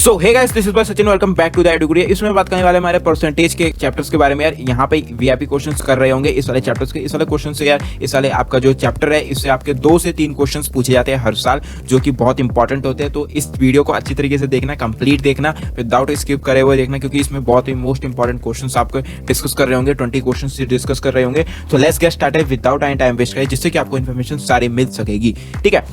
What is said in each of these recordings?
So hey guys, this is by Sachin, welcome back to the एडुगुरिया। इसमें बात करने वाले हमारे परसेंटेज के चैप्टर्स के बारे में। यार यहाँ पे वीआईपी क्वेश्चंस कर रहे होंगे इस वाले चैप्टर्स के। इस वाले क्वेश्चन से यार इस वाले आपका जो चैप्टर है इससे आपके 2 से 3 क्वेश्चंस पूछे जाते हैं हर साल, जो कि बहुत इंपॉर्टेंट होते हैं। तो इस वीडियो को अच्छी तरीके से देखना, कंप्लीट देखना, विदाउट स्किप करे हुए देखना, क्योंकि इसमें बहुत ही मोस्ट इंपॉर्टेंट क्वेश्चंस आपको डिस्कस कर रहे होंगे। 20 क्वेश्चन डिस्कस कर रहे होंगे। तो let's get started without any time waste करें, जिससे कि आपको इन्फॉर्मेशन सारी मिल सकेगी। ठीक है,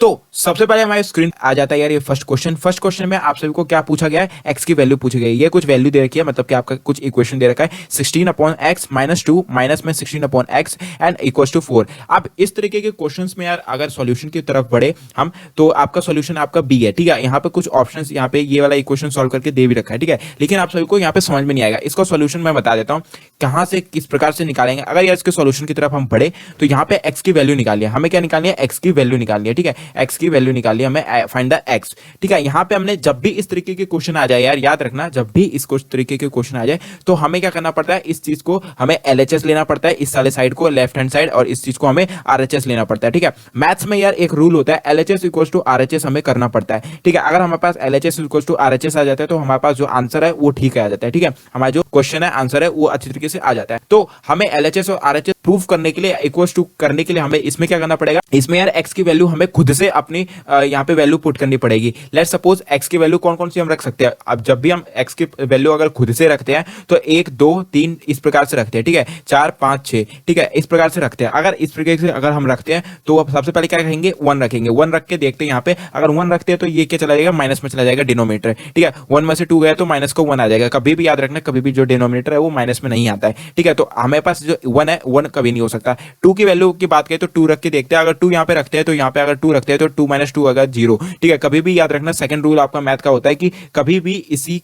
तो सबसे पहले हमारे स्क्रीन आ जाता है यार ये फर्स्ट क्वेश्चन में आप सभी को क्या पूछा गया है, एक्स की वैल्यू पूछी गई है। ये कुछ वैल्यू दे रखी है, मतलब कि आपका कुछ इक्वेशन दे रखा है 16/x - 2 माइनस में 16/x एंड इक्वल्स टू 4। आप इस तरीके के क्वेश्चंस में यार अगर सॉल्यूशन की तरफ बढ़े हम, तो आपका सॉल्यूशन आपका बी है। ठीक है, यहाँ पे कुछ ऑप्शंस, यहाँ पे ये वाला इक्वेशन सॉल्व करके दे भी रखा है। ठीक है, लेकिन आप सभी को यहाँ पे समझ में नहीं आएगा। इसका सॉल्यूशन मैं बता देता हूँ कहाँ से किस प्रकार से निकालेंगे। अगर यार इसके सॉल्यूशन की तरफ हम बढ़े तो यहाँ पे एक्स की वैल्यू निकालिए। हमें क्या निकालनी है, एक्स की वैल्यू निकालनी है। ठीक है, एक्स की वैल्यू निकाली हमें, फाइंड द एक्स। ठीक है, यहां पे हमने जब भी इस तरीके के क्वेश्चन आ जाए, यार याद रखना, जब भी इस तरीके के क्वेश्चन आ जाए तो हमें क्या करना पड़ता है, इस चीज को हमें एलएचएस लेना पड़ता है, इस वाले साइड को लेफ्ट हैंड साइड, और इस चीज को हमें आरएचएस लेना पड़ता है। ठीक है, मैथ्स में यार एक रूल होता है, एलएचएस इक्वल्स टू आरएचएस हमें करना पड़ता है। ठीक है, अगर हमारे पास एलएचएस इक्वल्स टू आरएचएस आ जाता है तो हमारे पास जो आंसर है वो ठीक आ जाता है। ठीक है, हमारा जो क्वेश्चन है, आंसर है, वो अच्छी तरीके से आ जाता है। तो हमें एलएचएस और आरएचएस प्रूव करने के लिए, इक्वल्स टू करने के लिए हमें इसमें क्या करना पड़ेगा, इसमें यार एक्स की वैल्यू हमें खुद से अपनी यहाँ पे वैल्यू पुट करनी पड़ेगी। लेट्स सपोज एक्स की वैल्यू कौन कौन सी हम रख सकते हैं। अब जब भी हम एक्स की वैल्यू अगर खुद से रखते हैं तो 1 2 3 इस प्रकार से रखते हैं। ठीक है, 4 5 6, ठीक है, इस प्रकार से रखते हैं। अगर इस प्रकार से अगर हम रखते हैं तो अब सबसे पहले क्या कहेंगे, 1 रखेंगे। 1 रख के देखते हैं यहाँ पे, अगर 1 रखते हैं तो ये क्या चला जाएगा, माइनस में चला जाएगा डिनोमिनेटर। ठीक है, 1 में से 2 गया तो माइनस को 1 आ जाएगा। कभी भी याद रखना, कभी भी जो डिनोमिनेटर है वो माइनस में नहीं आता है। ठीक है, तो हमारे पास जो 1 है 1 कभी नहीं हो सकता। 2 की वैल्यू की बात करें तो 2 रख के देखते हैं। अगर 2 यहाँ पे रखते हैं तो यहाँ पे अगर 2 रखते हैं तो 2 - 2 अगर 0। ठीक है, कभी भी याद रखना, सेकंड रूल आपका मैथ का होता है कि कभी भी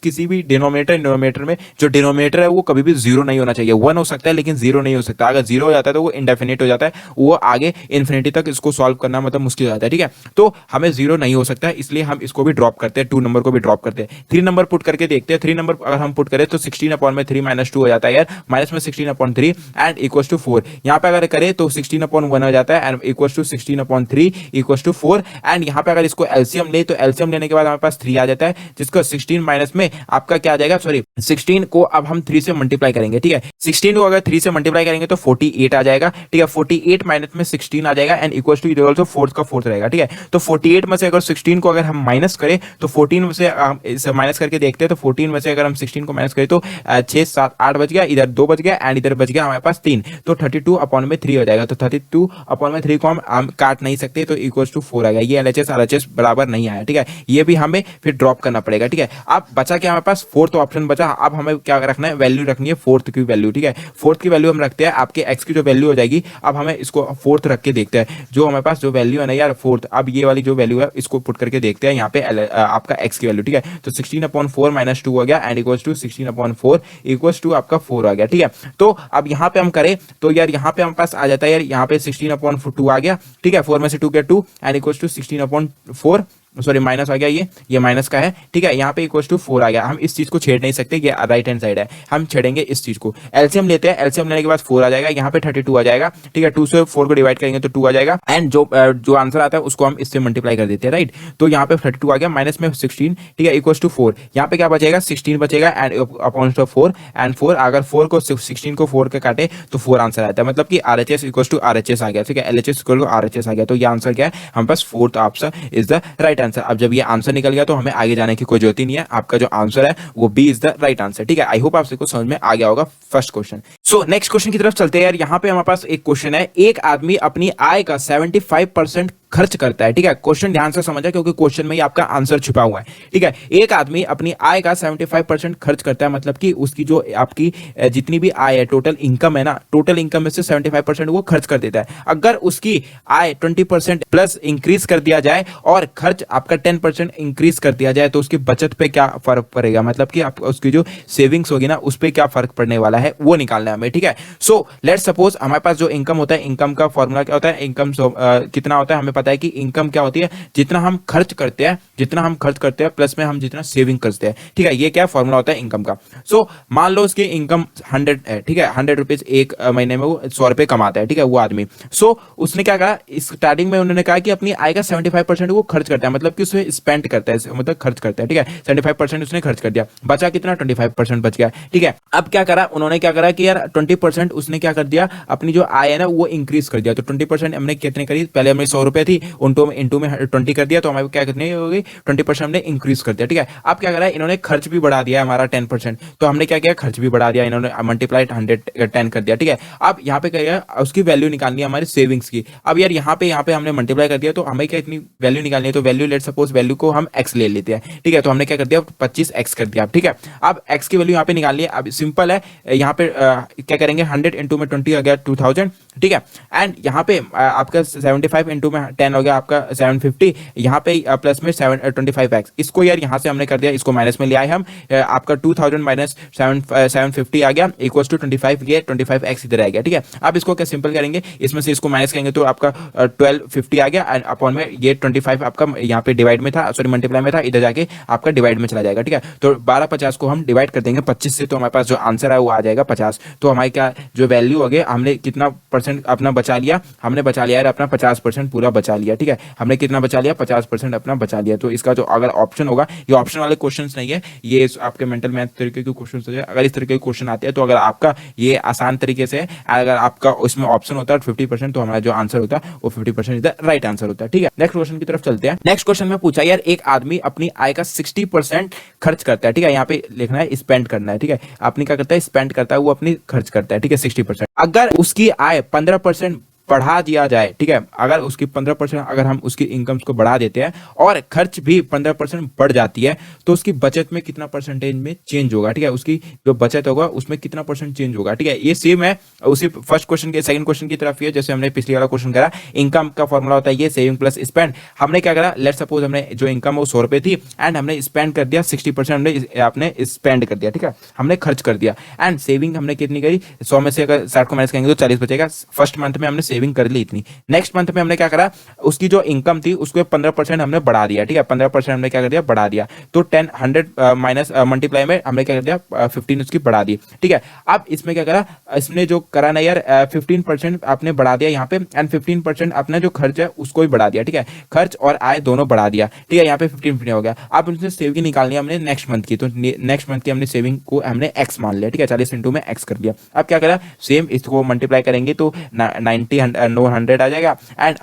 किसी भी डिनोमिनेटर में जो डिनोमिनेटर है वो कभी भी 0 नहीं होना चाहिए। 1 हो सकता है लेकिन 0 नहीं हो सकता। अगर 0 हो जाता है तो वो इंडेफिनिट हो जाता है, वो आगे इन्फिनिटी तक इसको सॉल्व करना मतलब मुश्किल हो जाता है। ठीक है, तो हमें 0 नहीं हो सकता है, इसलिए हम इसको भी ड्रॉप करते हैं, 2 नंबर को भी ड्रॉप करते हैं। 3 नंबर पुट करके देखते हैं। 3 नंबर अगर हम पुट करें तो 16/3 - 2 हो जाता है यार, माइनस में 16/3 एंड इक्वल्स टू 4। यहाँ पे अगर करें तो 16/1 हो जाता है and equals to 16/3 equals to 4। And यहाँ पे अगर इसको एलसीएम ले तो एलसीएम लेने के बाद हमारे पास 3 आ जाता है, जिसको 16 माइनस में आपका क्या आ जाएगा, सॉरी 16 को अब हम 3 से मल्टीप्लाई करेंगे। ठीक है, 16 को अगर 3 से मल्टीप्लाई करेंगे तो 48 आ जाएगा। ठीक है, 48 माइनस में 16 आ जाएगा एंड इक्वल्स टू इधर आल्सो 4 का 4 रहेगा। ठीक है, तो 48 में से अगर 16 को अगर हम माइनस करें तो 14 में से माइनस करके देखते हैं तो 14 में से अगर हम 16 को माइनस करें तो 6 7 8 बच गया, इधर 2 बच गया एंड इधर बच गया हमारे पास 3, तो 32/3 हो जाएगा। तो 32/3 को हम काट नहीं सकते, तो इक्वल्स टू 4 आ गया। ये एलएचएस आरएचएस बराबर नहीं आया। ठीक है, ये भी हमें फिर ड्रॉप करना पड़ेगा। ठीक है, अब बचा क्या हमारे पास, फोर्थ ऑप्शन बचा। अब हमें क्या रखना है, वैल्यू रखनी है फोर्थ की वैल्यू। ठीक है, फोर्थ की वैल्यू हम रखते हैं, आपके एक्स की जो वैल्यू हो जाएगी, अब हमें इसको फोर्थ रख के देखते हैं। जो हमारे पास जो वैल्यू है ना यार फोर्थ, अब ये वाली जो वैल्यू है इसको पुट करके देखते हैं यहाँ पे आपका एक्स की वैल्यू। ठीक है, तो 16/4 - 2 हो गया and equals to 16/4 equals to आपका 4 आ गया। ठीक है, तो अब यहाँ पे हम करें तो यार यहाँ पे हमारे पास आ जाता है यार, यहाँ पे 16/2 आ गया। ठीक है, 4 में से 2 गया 2 and equals to 16/4, sorry minus आ गया, ये माइनस का है। ठीक है, यहाँ पे इक्वल्स टू 4 आ गया। हम इस चीज को छेड़ नहीं सकते, ये राइट हैंड साइड है, हम छेड़ेंगे इस चीज को। एलसीएम लेते हैं, एलसीएम लेने के बाद 4 आ जाएगा, यहाँ पे 32 आ जाएगा। ठीक है, 2 से 4 को डिवाइड करेंगे तो 2 आ जाएगा एंड जो आंसर आता है उसको हम इससे मल्टीप्लाई कर देते हैं। राइट, तो यहाँ पे 32 आ गया माइनस में 16। ठीक है, इक्वल्स टू 4। यहाँ पे क्या बचेगा, 16 बचेगा एंड अपॉन 4 एंड 4, अगर 4 को 16 को 4 के काटे तो 4 आंसर आता है, मतलब कि आरएचएस इक्वल्स टू आरएचएस आ गया। ठीक है, एलएचएस इक्वल टू आरएचएस आ गया। तो ये आंसर क्या है, हमारे पास fourth option is the right answer. अब जब ये आंसर निकल गया तो हमें आगे जाने की कोई जरूरत ही नहीं है, आपका जो आंसर है वो B is the right answer. ठीक है, आई होप आप सबको समझ में आ गया होगा first question. So next question की तरफ चलते हैं यार। यहाँ पे हमारे पास एक क्वेश्चन है, एक आदमी अपनी आय का 75% खर्च करता है। ठीक है, क्वेश्चन ध्यान से समझा क्योंकि क्वेश्चन में ही आपका आंसर छुपा हुआ है। ठीक है, एक आदमी अपनी आय का 75% खर्च करता है, मतलब कि उसकी जो आपकी जितनी भी आय है, टोटल इनकम है ना, टोटल इनकम में से 75% वो खर्च कर देता है। अगर उसकी आय 20% प्लस इंक्रीज कर दिया जाए और खर्च आपका 10% इंक्रीज कर दिया जाए तो उसकी बचत पे क्या फर्क पड़ेगा, मतलब कि आप उसकी जो सेविंग्स होगी ना उस पर क्या फर्क पड़ने वाला है वो निकालना है हमें। ठीक है, सो लेट्स सपोज हमारे पास जो इनकम होता है, इनकम का फॉर्मूला क्या होता है, इनकम कितना होता है हमें पता होता है कि इनकम क्या होती है, जितना हम खर्च करते हैं प्लस में हम जितना सेविंग करते हैं, ठीक है। ये क्या फॉर्मूला होता है इनकम का। सो मान लो उसकी इनकम 100 है, ठीक है, 100 रुपीज एक महीने में वो 100 रुपए कमाता है, ठीक है, वो आदमी। सो उसने क्या कहा, स्टार्टिंग में उन्होंने कहा कि अपनी आय का 75% वो खर्च करता है, मतलब कि उसमें स्पेंड करता है, मतलब खर्च करता है, ठीक है। 75% उसने खर्च कर दिया, बचा कितना, 25% बच गया, ठीक है। अब क्या करा उन्होंने, क्या करा कि यार 20% उसने क्या कर दिया, अपनी जो आय है ना वो इंक्रीज कर दिया। तो 20% हमने कितने करी, पहले हमें 100 रुपए थी, इंटू में 20 कर दिया, तो हमारे क्या कितनी होगी, 20% हमने इंक्रीज कर दिया, ठीक है। अब क्या करा इन्होंने, खर्च भी बढ़ा दिया हमारा 10%, तो हमने क्या किया, खर्च भी बढ़ा दिया, इन्होंने मल्टीप्लाइड 110 कर दिया, ठीक है। अब यहाँ पे क्या, उसकी वैल्यू निकालनी है हमारी सेविंग्स की। अब यार यहाँ पे हमने मल्टीप्लाई कर दिया, तो हमें क्या इतनी वैल्यू निकालनी है, तो वैल्यू लेट सपोज वैल्यू को हम x ले लेते हैं, ठीक है। तो हमने क्या कर दिया, 25x कर दिया, ठीक है। अब x की वैल्यू यहाँ पे निकालनी है। अब सिंपल है, यहाँ पे क्या करेंगे, 100 इंटू में 20 हो गया 2000, ठीक है। एंड यहाँ पे आपका 75 इंटू में 10 हो गया आपका 750, यहाँ पे प्लस में 25x, इसको यार यहाँ से हमने कर दिया, इसको माइनस में ले आए हम, आपका 2000 माइनस 750 आ गया इक्वल टू 25, ये 25x इधर आ गया, ठीक है। अब इसको क्या सिंपल करेंगे, इसमें से इसको माइनस करेंगे तो आपका 1250 आ गया, एंड अपॉन में ये 25 आपका यहाँ पे डिवाइड में था, सॉरी मल्टीप्लाई में था, इधर जाके आपका डिवाइड में चला जाएगा, ठीक है। तो 1250 को हम डिवाइड कर देंगे 25 से, तो हमारे पास जो आंसर है वो आ जाएगा 50। तो हमारी क्या जो वैल्यू हो गई, हमने कितना परसेंट अपना बचा लिया, हमने बचा लिया यार अपना 50% पूरा बचा लिया, ठीक है। हमने कितना बचा लिया, 50% अपना बचा लिया। तो इसका जो अगर ऑप्शन होगा, ये ऑप्शन वाले क्वेश्चन नहीं है, ये आपके मेंटल मैथ तरीके के क्वेश्चन हो जाए। अगर इस तरीके के क्वेश्चन आते हैं, तो अगर आपका ये आसान तरीके से, अगर आपका उसमें ऑप्शन होता है 50%, तो हमारा जो आंसर होता है वो 50% इधर राइट आंसर होता है, ठीक है। नेक्स्ट क्वेश्चन की तरफ चलते हैं। नेक्स्ट क्वेश्चन में पूछा यार, एक आदमी अपनी आय का 60% खर्च करता है, ठीक है। यहाँ पे लिखना है स्पेंड करना है, ठीक है। अपनी क्या करता है, स्पेंड करता है, वो अपनी खर्च करता है, ठीक है, 60%। अगर उसकी आय 15% बढ़ा दिया जाए, ठीक है, अगर उसकी 15% अगर हम उसकी इनकम्स को बढ़ा देते हैं और खर्च भी 15% बढ़ जाती है, तो उसकी बचत में कितना परसेंटेज में चेंज होगा, ठीक है। उसकी जो बचत होगा उसमें कितना परसेंट चेंज होगा, ठीक है। ये सेम है उसी फर्स्ट क्वेश्चन के सेकंड क्वेश्चन की तरफ ही है, जैसे हमने पिछले वाला क्वेश्चन करा। इनकम का फॉर्मूला होता है ये, सेविंग प्लस स्पेंड। हमने क्या करा, लेट सपोज हमने जो इनकम वो 100 रुपए थी, एंड हमने स्पेंड कर दिया 60%, हमने स्पेंड कर दिया, ठीक है, हमने खर्च कर दिया। एंड सेविंग हमने कितनी करी, 100 में से अगर 60 को माइनस करेंगे तो 40 बचेगा। फर्स्ट मंथ में हमने सेविंग कर ली इतनी। नेक्स्ट मंथ में हमने क्या करा, उसकी जो इनकम थी उसको 15% हमने बढ़ा दिया, ठीक है, 15% हमने क्या कर दिया, बढ़ा दिया। तो 100 माइनस मल्टीप्लाई में हमने क्या कर दिया, 15 उसकी बढ़ा दी, ठीक है। अब इसमें क्या करा, इसने जो करा ना यार, 15% आपने बढ़ा दिया यहाँ पे, एंड 15% अपना जो खर्च है उसको भी बढ़ा दिया, ठीक है। खर्च और आय दोनों बढ़ा दिया, ठीक है। यहाँ पे 15 हो गया। अब उसने सेविंग निकालनी है हमने नेक्स्ट मंथ की, तो नेक्स्ट मंथ की हमने सेविंग को हमने x मान लिया, ठीक है, 40 इंटू में x कर दिया। अब क्या करा, सेम इसको मल्टीप्लाई करेंगे तो 900 आ जाएगा, एंड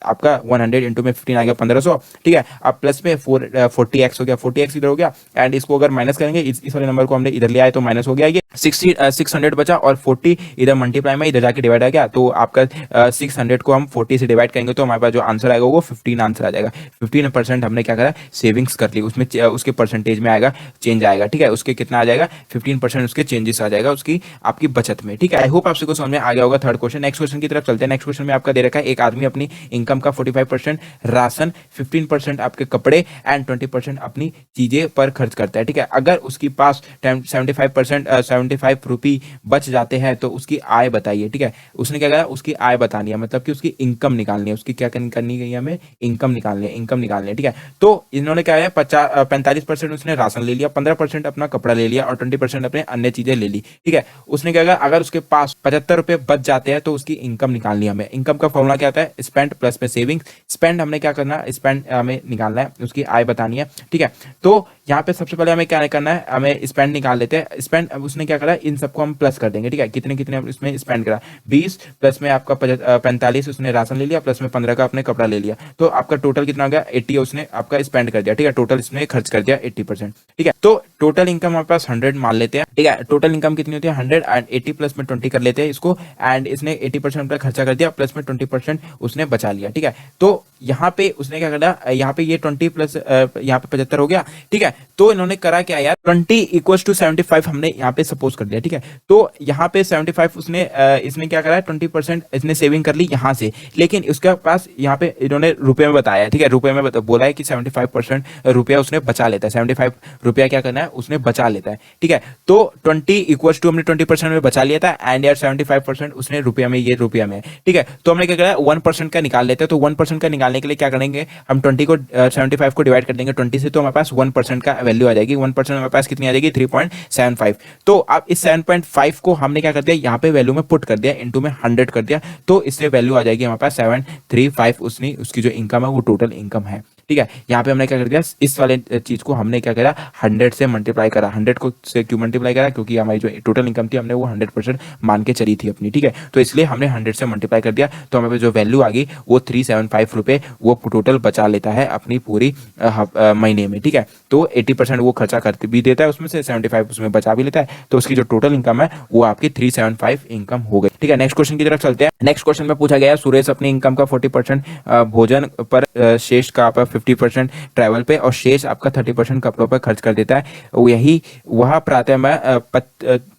आपका 100 इंटू में 15 आ गया 1500, ठीक है। अब प्लस में 40x हो गया, 40x इधर हो गया, एंड इसको अगर माइनस करेंगे, इस वाले नंबर को हमने इधर ले आए तो माइनस हो गया, ये 600 बचा, और 40 इधर मल्टीप्लाई में इधर जाके डिवाइड आ गया। तो आपका 600 को हम 40 से डिवाइड करेंगे तो हमारे पास जो आंसर आएगा वो 15 आंसर आ जाएगा। 15% हमने क्या करा, सेविंग्स कर ली, उसमें उसके परसेंटेज में आएगा, चेंज आएगा, ठीक है। उसके कितना आ जाएगा, 15% उसके चेंजेस आ जाएगा उसकी आपकी बचत में, ठीक है। आई होप आप सबको समझ में आ गया होगा। थर्ड क्वेश्चन, नेक्स्ट क्वेश्चन की तरफ चलते हैं। नेक्स्ट क्वेश्चन में आपका दे रखा है, एक आदमी अपनी इनकम का 45% राशन, 15% आपके कपड़े एंड 20% अपनी चीजें पर खर्च करता है, ठीक है। अगर उसके पास 75 रुपये बच जाते हैं तो उसकी आय बताइए, ठीक है। उसने क्या कहा, उसकी आय बतानी है, मतलब कि उसकी इनकम निकालनी है, उसकी क्या करनी है, हमें इनकम निकालनी है, ठीक है। तो इन्होंने क्या है, 45% उसने राशन ले लिया, 15% अपना कपड़ा ले लिया और 20% अपने अन्य चीजें ले ली, ठीक है। उसने क्या कहा, अगर उसके पास 75 रुपये बच जाते हैं तो उसकी इनकम निकालनी है हमें। इनकम का फॉर्मूला क्या होता है, स्पेंड प्लस में सेविंग। स्पेंड हमने क्या करना है, स्पेंड हमें निकालना है, उसकी आय बतानी है, ठीक है। तो यहाँ पे सबसे पहले हमें क्या करना है, हमें स्पेंड निकाल लेते हैं। स्पेंड उसने क्या करा, इन सबको हम प्लस कर देंगे, ठीक है। कितने कितने इसमें स्पेंड करा, 20 प्लस में आपका 45 उसने राशन ले लिया, प्लस में 15 का अपने कपड़ा ले लिया, तो आपका टोटल कितना हो गया, 80 उसने आपका स्पेंड कर दिया, ठीक है। टोटल इसने खर्च कर दिया 80%, ठीक है। तो टोटल इनकम हमारे पास 100 मान लेते हैं, ठीक है। टोटल इनकम कितनी होती है, 100, एंड 80 प्लस में 20 कर लेते हैं इसको, एंड इसने 80% अपना खर्चा कर दिया, प्लस में 20% उसने बचा लिया, ठीक है। तो यहाँ पे उसने क्या करा, यहाँ पे ये 20 प्लस यहाँ पे 75 हो गया, ठीक है। तो इन्होंने करा क्या यार, 20 इक्वल्स टू 75 हमने यहाँ पे सपोज कर दिया, ठीक है। तो यहाँ पे 75 उसने इसने क्या करा है, 20% इसने सेविंग कर ली यहाँ से, लेकिन उसके पास यहाँ पे इन्होंने रुपए में बताया, ठीक है, रुपए में बोला है कि 75% रुपया उसने बचा लेता है, 75 रुपया क्या करना है उसने बचा लेता है, ठीक है। तो 20 इक्वल्स टू हमने 20% में बचा लिया था, एंड यार 75% उसने रुपया में, ये रुपया में, ठीक है। तो हमने क्या करा, 1% का निकाल लेते हैं। तो 1% का निकालने के लिए क्या करेंगे, हम 20 को 75 को डिवाइड कर देंगे 20 से, तो हमारे पास 1% का वैल्यू आ जाएगी। 1% हमारे पास कितनी आ जाएगी, 3.75। तो अब इस 7.5 को हमने क्या कर दिया, यहाँ पे वैल्यू में पुट कर दिया, इनटू में 100 कर दिया, तो इससे वैल्यू आ जाएगी हमारे पास 735। उसकी जो इनकम है वो टोटल इनकम है, ठीक है। यहाँ पे हमने क्या कर दिया, इस वाले चीज को हमने क्या करा, 100 से मल्टीप्लाई करा। 100 को से क्यों मल्टीप्लाई करा, क्योंकि हमारी जो टोटल इनकम थी हमने वो 100% मान के चली थी अपनी, ठीक है। तो इसलिए हमने 100 से मल्टीप्लाई कर दिया, तो हमें जो वैल्यू आ गई वो 375 रुपये वो टोटल बचा लेता है अपनी पूरी महीने में, ठीक है। तो 80% वो खर्चा करते भी देता है, उसमें से 75 उसमें बचा भी लेता है, तो उसकी जो टोटल इनकम है वो आपकी 375 इनकम हो गई, ठीक है। नेक्स्ट क्वेश्चन की तरफ चलते हैं। नेक्स्ट क्वेश्चन में पूछा गया है, सुरेश अपनी इनकम का 40% भोजन पर, शेष का आपका 50% ट्रैवल पे और शेष आपका 30% कपड़ों पर खर्च कर देता है। यही वह प्रातः में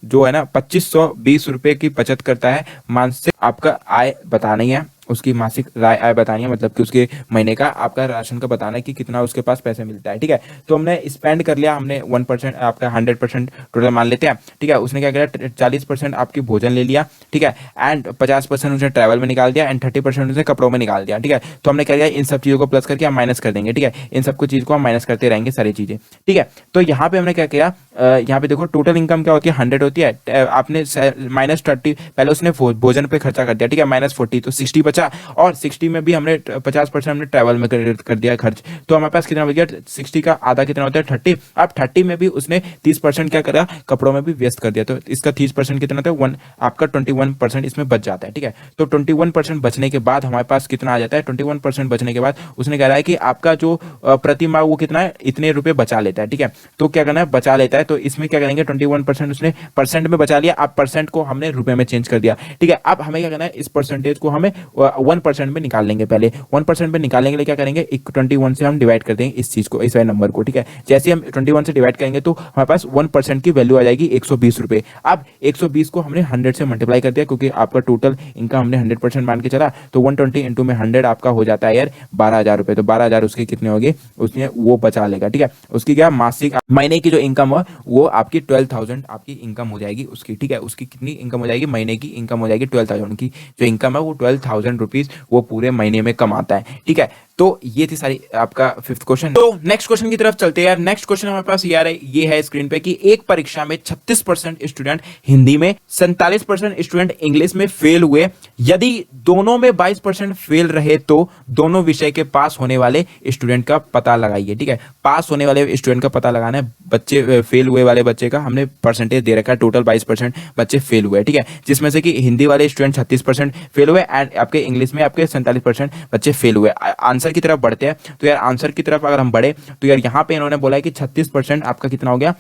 जो है ना 2520 रुपए की बचत करता है। मानसिक आपका आय बतानी है, उसकी मासिक आय बतानी है, मतलब कि उसके महीने का आपका राशन का बताना है कि कितना उसके पास पैसे मिलता है, ठीक है। तो हमने स्पेंड कर लिया, हमने 1% आपका 100% टोटल मान लेते हैं, ठीक है। उसने क्या किया, 40% आपकी भोजन ले लिया, ठीक है, एंड 50% उसने ट्रैवल में निकाल दिया, एंड 30% उसने कपड़ों में निकाल दिया, ठीक है। तो हमने क्या किया, इन सब चीज़ों को प्लस करके हम माइनस कर देंगे, ठीक है। इन सबको चीज़ को हम माइनस करते रहेंगे सारी चीज़ें, ठीक है। तो यहाँ पे हमने क्या किया, यहाँ पे देखो टोटल इनकम क्या होती है, 100 होती है, आपने -30 पहले उसने भोजन पे खर्चा कर दिया, ठीक है, -40, तो 60 बचा, और 60 में भी हमने 50% हमने ट्रैवल में कर दिया खर्च, तो हमारे पास कितना बच गया, 60 का आधा कितना होता है 30। अब 30 में भी उसने 30% क्या करा, कपड़ों में भी व्यस्त कर दिया, तो इसका 30% कितना होता है, आपका 21% इसमें बच जाता है, ठीक है। तो 21% बचने के बाद हमारे पास कितना आ जाता है, 21% बचने के बाद उसने कह रहा है कि आपका जो प्रति माह वो कितना है, इतने रुपए बचा लेता है, ठीक है। तो क्या करना है, बचा लेता है, तो इसमें क्या करेंगे, 21% उसने परसेंट में बचा लिया, अब परसेंट को हमने रुपए में चेंज कर दिया, ठीक है। अब हमें क्या करना है, इस परसेंटेज को हमें 1% में निकाल लेंगे, पहले 1% में निकालने के लिए क्या करेंगे, 21 से हम डिवाइड कर देंगे इस चीज को, इस वाले नंबर को, ठीक है। जैसे हम 21 से डिवाइड करेंगे तो हमारे पास 1% की वैल्यू आ जाएगी 120 रुपए। अब 120 को हमने 100 से मल्टीप्लाई कर दिया, क्योंकि आपका टोटल इनकम हमने 100% मान के चला, तो 120 इंटू में 100 आपका हो जाता है यार 12,000 रुपए। तो 12,000 उसके कितने हो गए, उसने वो बचा लेगा, ठीक है। उसकी क्या मासिक महीने की जो इनकम हो वो आपकी 12,000 आपकी इनकम हो जाएगी उसकी, ठीक है। उसकी कितनी इनकम हो जाएगी, महीने की इनकम हो जाएगी 12,000 की, जो इनकम है वो 12,000 रुपीज वो पूरे महीने में कमाता है, ठीक है। तो ये थी सारी आपका 5th क्वेश्चन। तो नेक्स्ट क्वेश्चन की तरफ चलते हैं यार। नेक्स्ट क्वेश्चन हमारे पास यार ये है स्क्रीन पे कि एक परीक्षा में 36% स्टूडेंट हिंदी में, 47% स्टूडेंट इंग्लिश में फेल हुए। यदि दोनों में 22% फेल रहे तो दोनों विषय के पास होने वाले स्टूडेंट का पता लगाइए, ठीक है। पास होने वाले स्टूडेंट का पता लगाना है, बच्चे फेल हुए वाले बच्चे का हमने परसेंटेज दे रखा है, टोटल 22% बच्चे फेल हुए, ठीक है। जिसमें से कि हिंदी वाले स्टूडेंट 36% फेल हुए, एंड आपके इंग्लिश में आपके 47% बच्चे फेल हुए। आंसर की तरफ बढ़ते हैं, तो यार आंसर की तरफ अगर हम बढ़े तो यार यहाँ पे इन्होंने बोला है कि 36% आपका कितना हो गया,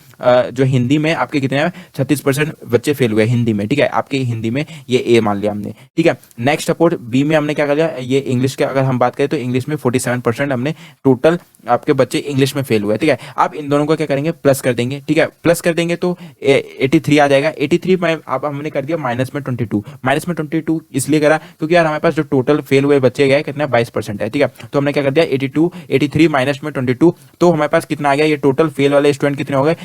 जो हिंदी में आपके कितने हैं, 36% बच्चे फेल हुए हिंदी में, ठीक है। आपके हिंदी में ये ए मान लिया हमने, ठीक है। नेक्स्ट सपोर्ट बी में हमने क्या कर लिया, ये इंग्लिश का अगर हम बात करें तो इंग्लिश में 47% हमने टोटल आपके बच्चे इंग्लिश में फेल हुए, ठीक है। अब इन दोनों को क्या करेंगे, प्लस कर देंगे, ठीक है। प्लस कर देंगे तो 83 आ जाएगा। 83 में आप हमने कर दिया माइनस में 22, माइनस में 22 इसलिए करा क्योंकि यार हमारे पास जो टोटल फेल हुए बच्चे गए कितना 22% है, ठीक है। तो हमने क्या कर दिया 83 माइनस में 22, तो हमारे पास कितना आ गया, ये टोटल फेल वाले स्टूडेंट कितने हो गए,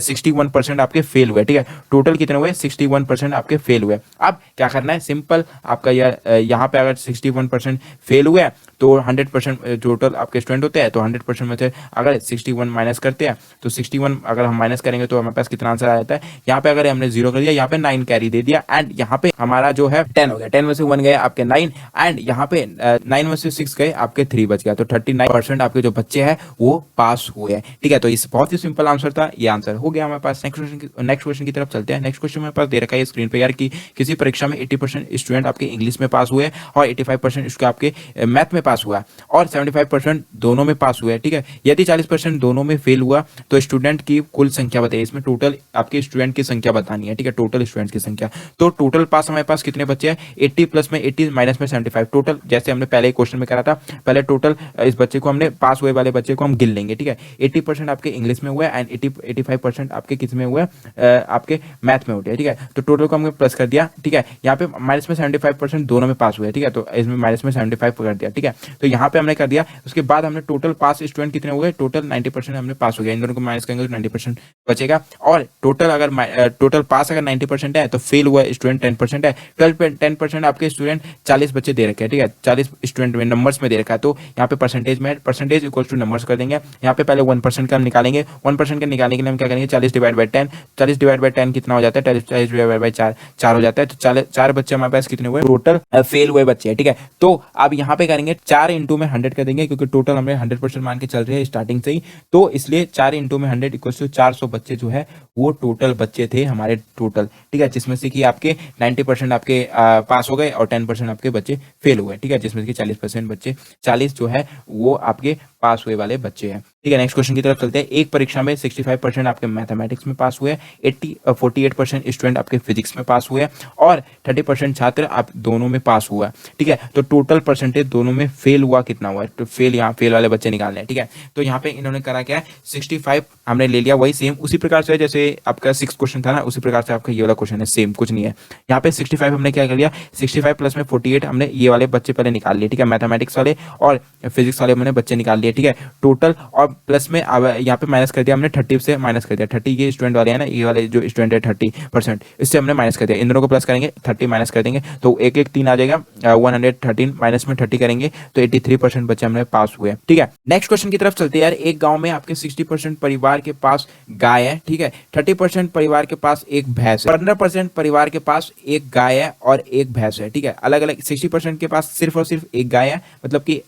61% आपके फेल हुए, ठीक है। टोटल कितने हुए, 61% आपके फेल हुए। अब क्या करना है, सिंपल आपका यहाँ पे अगर 61% फेल हुए तो 100% टोटल आपके स्टूडेंट होते हैं, तो 100% में से अगर 61 माइनस करते हैं तो 61 अगर हम माइनस करेंगे तो हमारे पास कितना आंसर आ जाता है, यहाँ पे अगर हमने 0 कर दिया, यहाँ पे 9 कैरी दे दिया, एंड यहाँ पे हमारा जो है 10 हो गया, 10 में से 1 गए आपके 9, एंड यहाँ पे 9 में से 6 गए आपके 3 बच गया, तो 39% आपके जो बच्चे हैं वो पास हुए हैं, ठीक है। तो इस बहुत ही सिंपल आंसर था, ये आंसर हो गया हमारे पास। नेक्स्ट क्वेश्चन की तरफ चलते हैं। नेक्स्ट क्वेश्चन मेरे पास दे रखा है स्क्रीन पे यार कि किसी परीक्षा में 80% स्टूडेंट आपके इंग्लिश में पास हुए और 85% उसके आपके मैथ में पास हुआ और 75% दोनों में पास हुए, ठीक है। यदि 40% दोनों में फेल हुआ तो स्टूडेंट की कुल संख्या बताइए। इसमें टोटल आपके स्टूडेंट की संख्या बतानी है, ठीक है, टोटल स्टूडेंट की संख्या। तो टोटल पास हमारे पास कितने बच्चे हैं, 80 प्लस में 80 माइनस में 75, टोटल जैसे हमने पहले क्वेश्चन में करा था, पहले पहले टोटल इस बच्चे को हमने पास हुए वाले बच्चे को हम गिन लेंगे, ठीक है। 80% आपके इंग्लिश में हुआ है एंड 85% आपके किस में हुआ है, आपके मैथ में हो गया, ठीक है। तो टोटल को हमने प्लस कर दिया, ठीक है। यहाँ पे माइनस में 75% दोनों में पास हुए, ठीक है। तो इसमें माइनस में 75 कर दिया, ठीक है। तो यहाँ पे हमने कर दिया। उसके बाद हमने टोटल पास स्टूडेंट कितने हुए, टोटल 90% हमने पास हो गया। इन दोनों को माइनस करेंगे तो 90% बचेगा। और टोटल अगर टोटल पास अगर 90% है तो फेल हुआ स्टूडेंट 10% है। 10% आपके स्टूडेंट 40 बच्चे दे रखे हैं, ठीक है। 40 स्टूडेंट में नंबर्स में दे रखा है, तो यहाँ पे परसेंटेज में परसेंटेज इक्वल टू नंबर्स कर देंगे। यहाँ पे पहले 1% का हम निकालेंगे। 1% का निकालने के लिए हम क्या करेंगे, 40 डिवाइड बाई 10। 40 डिवाइड बाई 10 कितना हो जाता है, 40 डिवाइड बाई 4 हो जाता है। तो 4 बच्चे हमारे पास कितने हुए, टोटल फेल हुए बच्चे हैं, ठीक है। तो अब यहाँ पे करेंगे 4 इंटू में 100 कर देंगे, क्योंकि टोटल हमें 100% मान के चल रहे हैं स्टार्टिंग से ही। तो इसलिए 4 इंटू में 100 इक्वल टू 400 बच्चे जो है वो टोटल बच्चे थे हमारे टोटल, ठीक है। जिसमें से कि आपके 90% आपके पास हो गए और 10% आपके बच्चे फेल हुए, ठीक है। जिसमें से कि 40% बच्चे 40 जो है वो आपके पास हुए वाले बच्चे हैं, ठीक है। नेक्स्ट क्वेश्चन की तरफ चलते हैं। एक परीक्षा में 65% आपके मैथमेटिक्स में पास हुए, 48% स्टूडेंट आपके फिजिक्स में पास हुए और 30% छात्र आप दोनों में पास हुआ, ठीक है। तो टोटल परसेंटेज दोनों में फेल हुआ कितना हुआ है, तो फेल, यहाँ फेल वाले बच्चे निकालने हैं, ठीक है। तो यहाँ पे इन्होंने करा क्या है, 65 हमने ले लिया, वही सेम उसी प्रकार से जैसे आपका 6 क्वेश्चन था ना, उसी प्रकार से आपका ये वाला क्वेश्चन है, सेम कुछ नहीं है। यहाँ पे 65 हमने क्या कर लिया, 65 प्लस में 48 हमने ये वाले बच्चे पहले निकाल लिए, ठीक है। मैथमेटिक्स वाले और फिजिक्स वाले हमने बच्चे निकाल लिए, ठीक है। टोटल और प्लस में अब यहाँ पे माइनस कर दिया हमने, 30 से माइनस कर दिया। 30 ये स्टूडेंट वाले हैं ना, ये वाले जो स्टूडेंट है 30%, इससे हमने माइनस कर दिया। इन दोनों को प्लस करेंगे, 30 माइनस कर देंगे तो 1 आ जाएगा। 113 माइनस में 30 करेंगे तो 83% बच्चे हमने पास हुए, ठीक है। नेक्स्ट क्वेश्चन की तरफ चलते हैं यार। एक गांव में आपके 60% परिवार के पास गाय है, ठीक है। 30% परिवार के पास एक भैंस है, 15% परिवार के पास एक गाय है और एक भैंस है, ठीक है। अलग अलग 60% के पास सिर्फ और सिर्फ एक गाय है, मतलब कि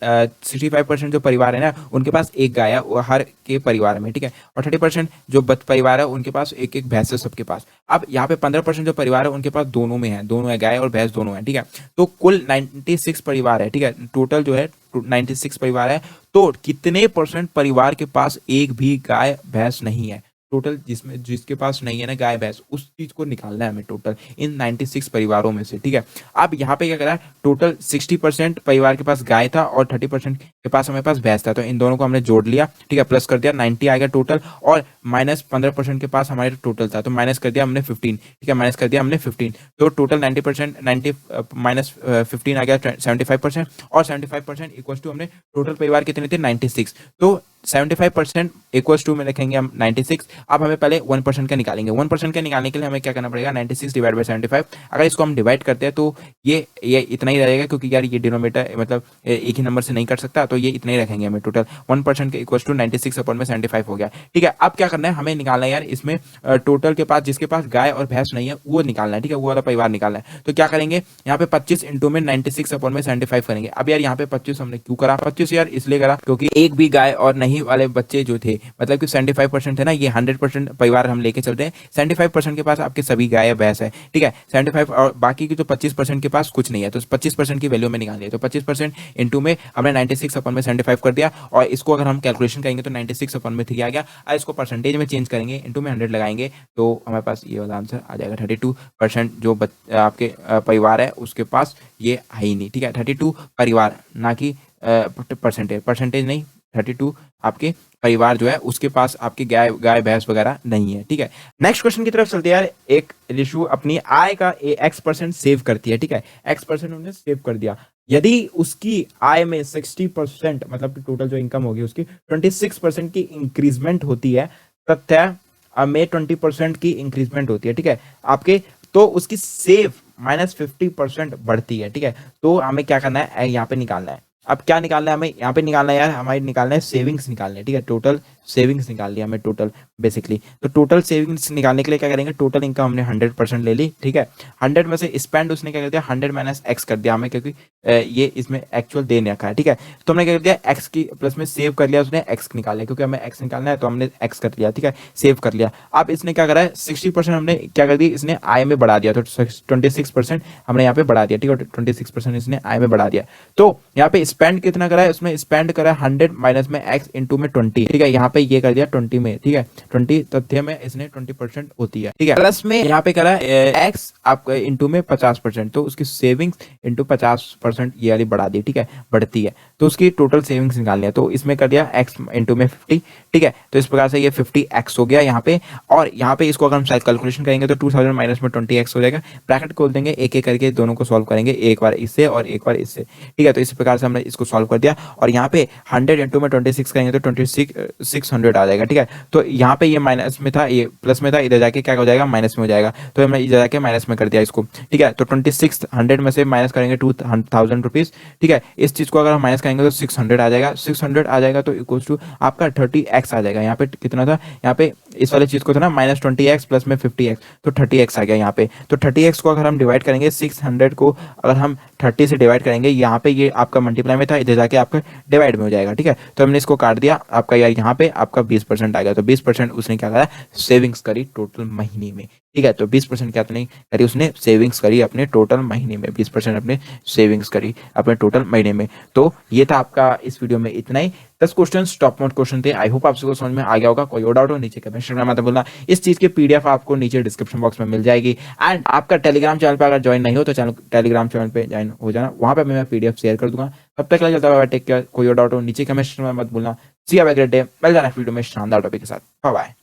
65% जो परिवार है ना उनके पास एक गाय है वो हर के परिवार में, ठीक है। और 30% जो परिवार है उनके पास एक एक भैंस है सबके पास। अब यहाँ पे 15% जो परिवार है उनके पास दोनों में है, दोनों है, गाय और भैंस दोनों है, ठीक है। तो कुल 96 परिवार है, ठीक है। टोटल जो है 96 परिवार है। तो कितने परसेंट परिवार के पास एक भी गाय भैंस नहीं है, टोटल जिसमें जिसके पास नहीं है ना गाय भैंस, उस चीज को निकालना है हमें टोटल इन 96 परिवारों में से, ठीक है। अब यहाँ पे क्या करा है, टोटल 60% परिवार के पास गाय था और 30% के पास हमारे पास भैंस था। तो इन दोनों को हमने जोड़ लिया, ठीक है, प्लस कर दिया, 90 आएगा टोटल। और माइनस 15% के पास हमारे टोटल था, तो माइनस कर दिया हमने 15, ठीक है, माइनस कर दिया हमने 15। तो टोटल 90% 90 माइनस 15 आ गया 75%। और 75% इक्वल टू हमने टोटल परिवार कितने थे, 96। तो 75% इक्वल्स टू में रखेंगे हम 96। अब हमें पहले 1% का निकालेंगे। 1% का निकालने के लिए हमें क्या करना पड़ेगा, 96 डिवाइड बाई 75। अगर इसको हम डिवाइड करते हैं तो ये इतना ही रहेगा, क्योंकि यार ये डिनोमिनेटर मतलब एक ही नंबर से नहीं कर सकता, तो ये इतना ही रखेंगे हमें। टोटल 1% के इक्वल्स टू 96 अपॉन में 75 हो गया, ठीक है। अब क्या करना है, हमें निकालना है यार इसमें टोटल के पास जिसके पास गाय और भैंस नहीं है वो निकालना है, ठीक है, वो वाला परिवार निकालना है। तो क्या करेंगे, यहाँ पे 25 इंटू में 96 अपॉन में 75 करेंगे। अब यार यहाँ पे 25 हमने क्यों करा, 25 यार इसलिए करा क्योंकि एक भी गाय और नहीं वाले बच्चे जो थे, मतलब कि 75% थे ना, ये 100% परिवार हम लेके चलते हैं। 75% के पास आपके सभी गाय भैंस है, ठीक है। 75 और बाकी की जो 25% के पास कुछ नहीं है, तो 25% की वैल्यू में निकाल दिया। तो 25% इंटू में हमने 96 अपन में 75 कर दिया। और इसको अगर हम कैलकुलेशन करेंगे तो 96 अपन में 3 आ गया। और इसको परसेंटेज में चेंज करेंगे, इंटू में 100 लगाएंगे तो हमारे पास ये वाला आंसर आ जाएगा। 32% जो आपके परिवार है उसके पास ये है ही नहीं, ठीक है। 32 परिवार, ना कि परसेंटेज नहीं, 32 आपके परिवार जो है उसके पास आपके गाय भैंस वगैरह नहीं है, ठीक है। नेक्स्ट क्वेश्चन की तरफ चलते हैं यार। एक रिशु अपनी आय का X% सेव करती है, ठीक है। X% उन्होंने सेव कर दिया। यदि उसकी आय में 60% मतलब कि टोटल जो इनकम होगी उसकी 26% की इंक्रीजमेंट होती है, तथा में 20% की इंक्रीजमेंट होती है, ठीक है आपके, तो उसकी सेव -50% बढ़ती है, ठीक है। तो हमें क्या करना है, यहाँ पे निकालना है। अब क्या निकालना है हमें, यहाँ पे निकालना है यार, हमारे निकालना है सेविंग्स निकालने, ठीक है। टोटल सेविंग्स निकाल लिया हमें टोटल बेसिकली। तो टोटल सेविंग्स निकालने के लिए क्या करेंगे, टोटल इनकम हमने 100% ले ली, ठीक है। 100 में से स्पेंड उसने क्या कर दिया, 100 माइनस एक्स कर दिया हमें, क्योंकि ये इसमें एक्चुअल दे नहीं रखा है, ठीक है। तो हमने क्या कर दिया, एक्स की प्लस में सेव कर लिया उसने, एक्स निकाल लिया, क्योंकि हमें एक्स निकालना है तो हमने एक्स कर लिया, ठीक है, सेव कर लिया। अब इसने क्या करा है, 60% हमने क्या कर दी, इसने आय में बढ़ा दिया, तो 26% हमने यहाँ पे बढ़ा दिया, ठीक है। 26% इसने आय में बढ़ा दिया। तो यहाँ पे स्पेंड कितना करा है, उसमें स्पेंड करा है 100 माइनस में x इंटू में 20, ठीक है, यहाँ पे ये कर दिया 20 में, ठीक है, 20 तथ्य में इसने 20% होती है, ठीक है, प्लस में यहाँ पे करा है x आपका इंटू में 50%, तो उसकी सेविंग्स इंटू 50% ये वाली बढ़ा दी, ठीक है, बढ़ती है, तो उसकी टोटल सेविंग्स निकालनी है, तो इसमें कर दिया x इंटू में 50, ठीक है, तो इस प्रकार से ये 50x हो गया यहाँ पे, और यहाँ पे इसको अगर हम शायद कैलकुलेशन करेंगे तो 2000 माइनस में 20x हो जाएगा, ब्रैकेट खोल देंगे, एक एक करके दोनों को सॉल्व करेंगे, एक बार इससे और एक बार इससे, ठीक है, तो इस प्रकार से हमने इसको सॉल्व कर दिया, और यहाँ पे 100 इंटू में 26 करेंगे तो 600 आ जाएगा, ठीक है, तो यहाँ पे ये माइनस में था, ये प्लस में था, इधर जाके क्या हो जाएगा, माइनस में हो जाएगा, तो हमने इधर जाके माइनस में कर दिया इसको, ठीक है, तो 26 100 में से माइनस करेंगे 2000 रुपीज, ठीक है, इस चीज को अगर हम माइनस करेंगे तो 600 आ जाएगा, 600 आ जाएगा तो इक्वल टू आपका 30x आ जाएगा, यहाँ पे कितना था, यहाँ पे इस वाले चीज को था ना माइनस 20x प्लस में 50x, तो 30x आ गया यहाँ पे, तो 30x को अगर हम डिवाइड करेंगे 600 को अगर हम 30 से डिवाइड करेंगे, यहाँ पे ये आपका मल्टीप्लाई में था, इधर जाके आपका डिवाइड में हो जाएगा, ठीक है, तो हमने इसको काट दिया, आपका यार यहाँ पे आपका 20% आ गया, तो 20% उसने क्या करा, सेविंग्स करी टोटल महीने में, ठीक है, तो 20% क्या नहीं करी उसने, सेविंग्स करी अपने टोटल महीने में, 20% अपने सेविंग्स करी अपने टोटल महीने में। तो ये था आपका इस वीडियो में इतना ही, 10 क्वेश्चन टॉप मोस्ट क्वेश्चन थे, आई होप आप सबको समझ में आ गया होगा, कोई और डाउट हो नीचे कमेंट सेक्शन में मत बोलना, इस चीज की पीडीएफ आपको नीचे डिस्क्रिप्शन बॉक्स में मिल जाएगी, एंड आपका टेलीग्राम चैनल पर अगर ज्वाइन नहीं हो तो चैनल टेलीग्राम चैनल पे ज्वाइन हो जाना, वहां पे मैं पीडीएफ शेयर कर दूंगा, तब तक चलता है, टेक केयर, कोई और डाउट हो नीचे कमेंट सेक्शन में मत भूलना, सी हैव अ ग्रेट डे, मिल जाना वीडियो में शानदार टॉपिक के साथ, बाय बाय।